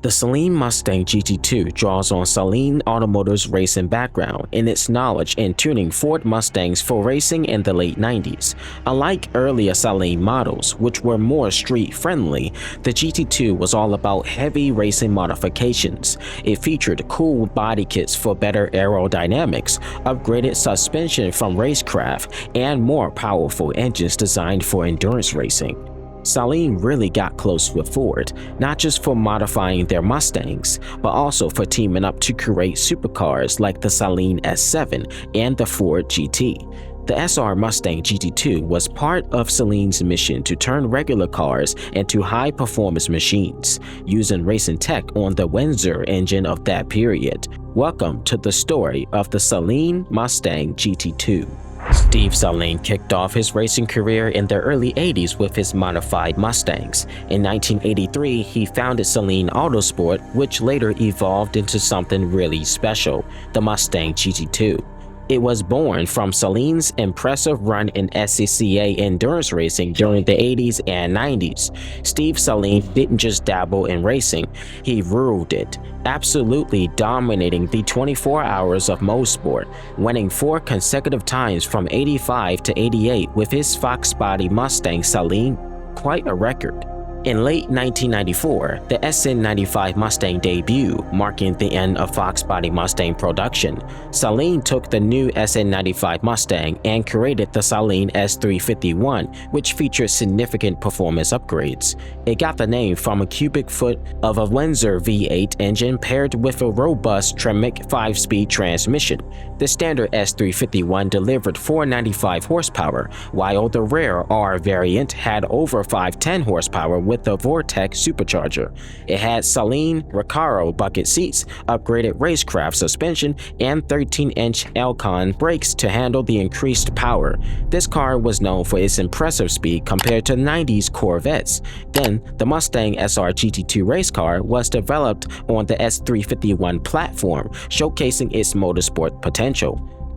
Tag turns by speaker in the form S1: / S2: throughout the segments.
S1: The Saleen Mustang GT2 draws on Saleen Automotive's racing background and its knowledge in tuning Ford Mustangs for racing in the late 90s. Unlike earlier Saleen models, which were more street-friendly, the GT2 was all about heavy racing modifications. It featured cool body kits for better aerodynamics, upgraded suspension from racecraft, and more powerful engines designed for endurance racing. Saleen really got close with Ford, not just for modifying their Mustangs, but also for teaming up to create supercars like the Saleen S7 and the Ford GT. The SR Mustang GT2 was part of Saleen's mission to turn regular cars into high-performance machines, using racing tech on the Windsor engine of that period. Welcome to the story of the Saleen Mustang GT2. Steve Saleen kicked off his racing career in the early 80s with his modified Mustangs. In 1983, he founded Saleen Autosport, which later evolved into something really special, the Mustang GT2. It was born from Saleen's impressive run in SCCA endurance racing during the 80s and 90s. Steve Saleen didn't just dabble in racing, he ruled it, absolutely dominating the 24 hours of motorsport, winning 4 consecutive times from 85 to 88 with his Fox body Mustang Saleen, quite a record. In late 1994, the SN95 Mustang debuted, marking the end of Fox body Mustang production. Saleen took the new SN95 Mustang and created the Saleen S351, which featured significant performance upgrades. It got the name from a cubic foot of a Windsor V8 engine paired with a robust Tremec 5-speed transmission. The standard S351 delivered 495 horsepower, while the rare R variant had over 510 horsepower with the Vortex supercharger. It had Saleen Recaro bucket seats, upgraded racecraft suspension, and 13-inch Elcon brakes to handle the increased power. This car was known for its impressive speed compared to 90s Corvettes. Then, the Mustang SR GT2 race car was developed on the S351 platform, showcasing its motorsport potential.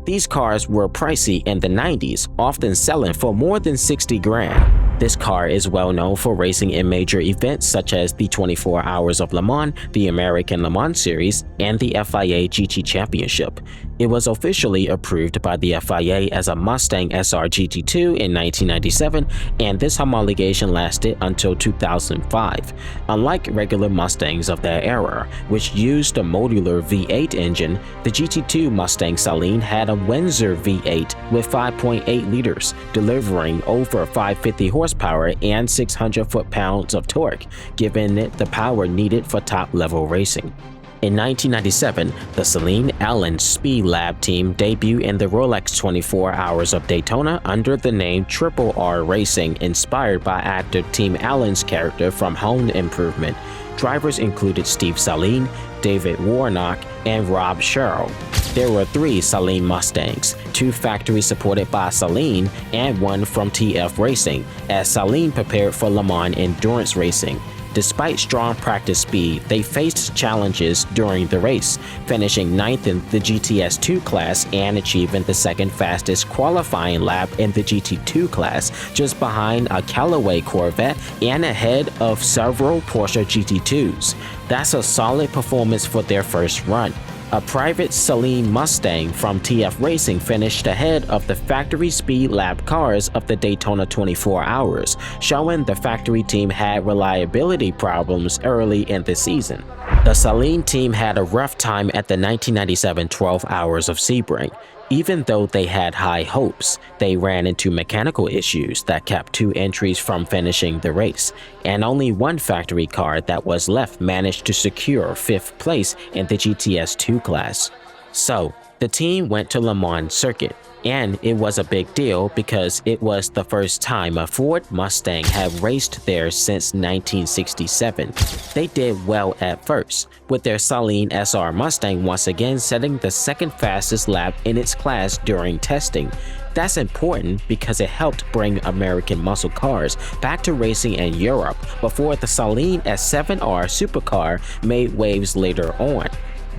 S1: These cars were pricey in the 90s, often selling for more than 60 grand. This car is well known for racing in major events such as the 24 Hours of Le Mans, the American Le Mans Series, and the FIA GT Championship. It was officially approved by the FIA as a Mustang SR GT2 in 1997, and this homologation lasted until 2005. Unlike regular Mustangs of that era, which used a modular V8 engine, the GT2 Mustang Saleen had a Windsor V8 with 5.8 liters, delivering over 550 horsepower and 600 foot-pounds of torque, giving it the power needed for top-level racing. In 1997, the Saleen Allen Speed Lab team debuted in the Rolex 24 Hours of Daytona under the name Triple R Racing, inspired by actor Tim Allen's character from Home Improvement. Drivers included Steve Saleen, David Warnock, and Rob Sherrill. There were 3 Saleen Mustangs, 2 factory supported by Saleen and 1 from TF Racing, as Saleen prepared for Le Mans endurance racing. Despite strong practice speed, they faced challenges during the race, finishing 9th in the GTS2 class and achieving the second fastest qualifying lap in the GT2 class, just behind a Callaway Corvette and ahead of several Porsche GT2s. That's a solid performance for their first run. A private Saleen Mustang from TF Racing finished ahead of the factory speed lap cars of the Daytona 24 Hours, showing the factory team had reliability problems early in the season. The Saleen team had a rough time at the 1997 12 Hours of Sebring. Even though they had high hopes, they ran into mechanical issues that kept 2 entries from finishing the race, and only 1 factory car that was left managed to secure 5th place in the GTS2 class. So, the team went to Le Mans circuit, and it was a big deal because it was the first time a Ford Mustang had raced there since 1967. They did well at first, with their Saleen SR Mustang once again setting the second fastest lap in its class during testing. That's important because it helped bring American muscle cars back to racing in Europe before the Saleen S7R supercar made waves later on.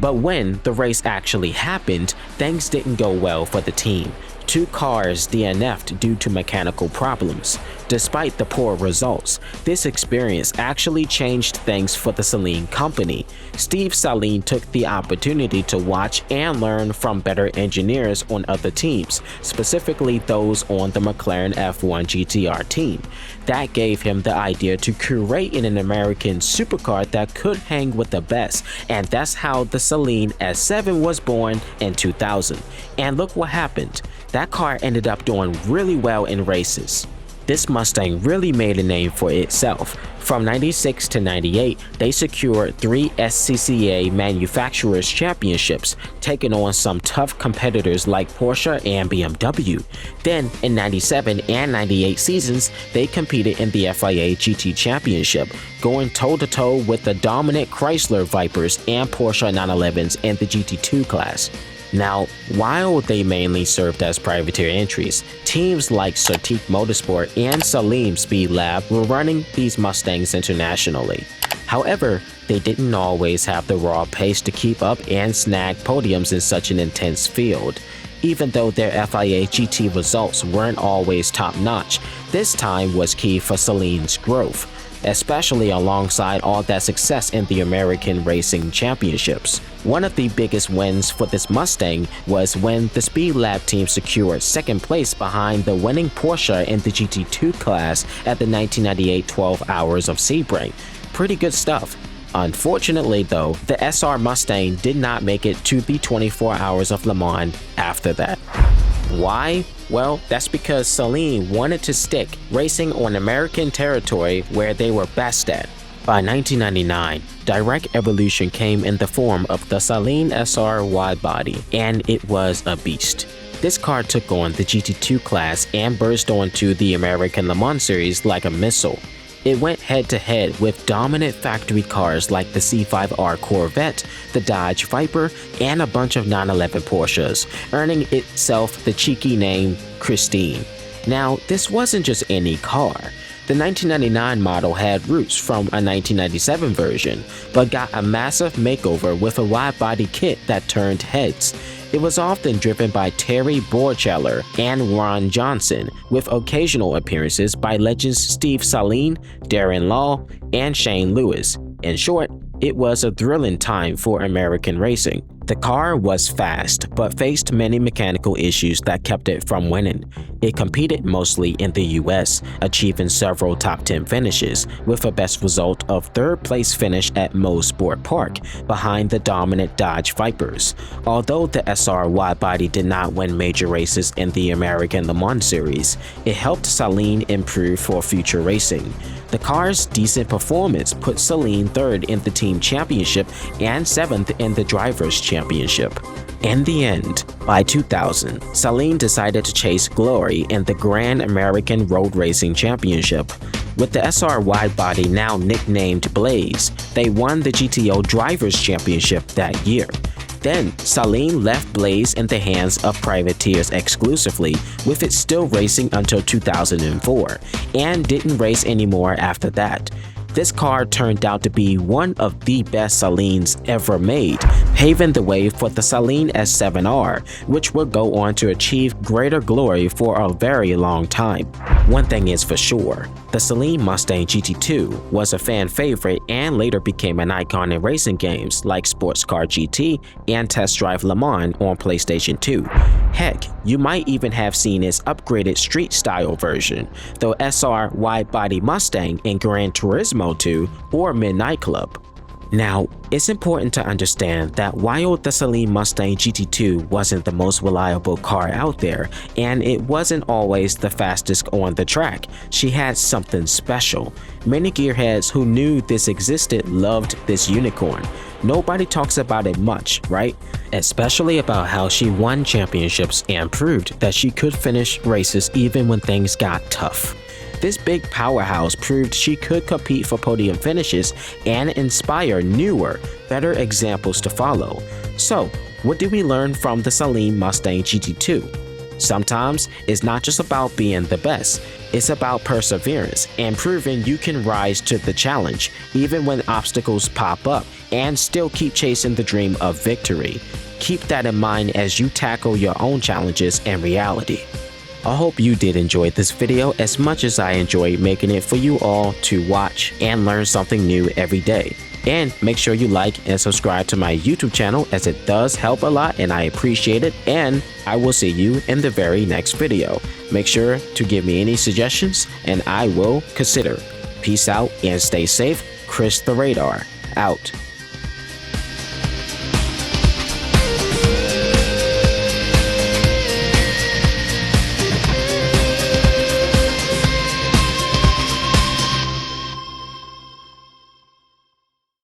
S1: But when the race actually happened, things didn't go well for the team. 2 cars DNF'd due to mechanical problems. Despite the poor results, this experience actually changed things for the Saleen company. Steve Saleen took the opportunity to watch and learn from better engineers on other teams, specifically those on the McLaren F1 GTR team. That gave him the idea to create an American supercar that could hang with the best, and that's how the Saleen S7 was born in 2000. And look what happened. That car ended up doing really well in races. This Mustang really made a name for itself. From 96 to 98, they secured 3 SCCA Manufacturers Championships, taking on some tough competitors like Porsche and BMW. Then, in 97 and 98 seasons, they competed in the FIA GT Championship, going toe-to-toe with the dominant Chrysler Vipers and Porsche 911s in the GT2 class. Now, while they mainly served as privateer entries, teams like Certique Motorsport and Saleen Speed Lab were running these Mustangs internationally. However, they didn't always have the raw pace to keep up and snag podiums in such an intense field. Even though their FIA GT results weren't always top-notch, this time was key for Saleen's growth, especially alongside all that success in the American Racing Championships. One of the biggest wins for this Mustang was when the Speed Lab team secured second place behind the winning Porsche in the GT2 class at the 1998 12 Hours of Sebring. Pretty good stuff. Unfortunately though, the SR Mustang did not make it to the 24 Hours of Le Mans after that. Why? Well, that's because Saleen wanted to stick racing on American territory where they were best at. By 1999, direct evolution came in the form of the Saleen SR widebody, and it was a beast. This car took on the GT2 class and burst onto the American Le Mans series like a missile. It went head-to-head with dominant factory cars like the C5R Corvette, the Dodge Viper, and a bunch of 911 Porsches, earning itself the cheeky name Christine. Now, this wasn't just any car. The 1999 model had roots from a 1997 version, but got a massive makeover with a wide-body kit that turned heads. It was often driven by Terry Borcheller and Ron Johnson, with occasional appearances by legends Steve Saleen, Darren Law, and Shane Lewis. In short, it was a thrilling time for American racing. The car was fast, but faced many mechanical issues that kept it from winning. It competed mostly in the US, achieving several top 10 finishes, with a best result of 3rd place finish at Mo Sport Park, behind the dominant Dodge Vipers. Although the SR widebody did not win major races in the American Le Mans series, it helped Saleen improve for future racing. The car's decent performance put Saleen 3rd in the team championship and 7th in the drivers' championship. In the end, by 2000, Saleen decided to chase glory in the Grand American Road Racing Championship. With the SR widebody now nicknamed Blaze, they won the GTO Drivers' Championship that year. Then, Saleen left Blaze in the hands of privateers exclusively, with it still racing until 2004, and didn't race anymore after that. This car turned out to be one of the best Saleens ever made, paving the way for the Saleen S7R, which would go on to achieve greater glory for a very long time. One thing is for sure, the Saleen Mustang GT2 was a fan favorite and later became an icon in racing games like Sports Car GT and Test Drive Le Mans on PlayStation 2. Heck, you might even have seen its upgraded street-style version, the SR wide-body Mustang in Gran Turismo 2 or Midnight Club. Now, it's important to understand that while the Saleen Mustang GT2 wasn't the most reliable car out there, and it wasn't always the fastest on the track, she had something special. Many gearheads who knew this existed loved this unicorn. Nobody talks about it much, right? Especially about how she won championships and proved that she could finish races even when things got tough. This big powerhouse proved she could compete for podium finishes and inspire newer, better examples to follow. So, what do we learn from the Saleen Mustang GT2? Sometimes it's not just about being the best, it's about perseverance and proving you can rise to the challenge even when obstacles pop up and still keep chasing the dream of victory. Keep that in mind as you tackle your own challenges in reality. I hope you did enjoy this video as much as I enjoy making it for you all to watch and learn something new every day. And make sure you like and subscribe to my YouTube channel, as it does help a lot and I appreciate it. And I will see you in the very next video. Make sure to give me any suggestions and I will consider. Peace out and stay safe. Chris the Radar out.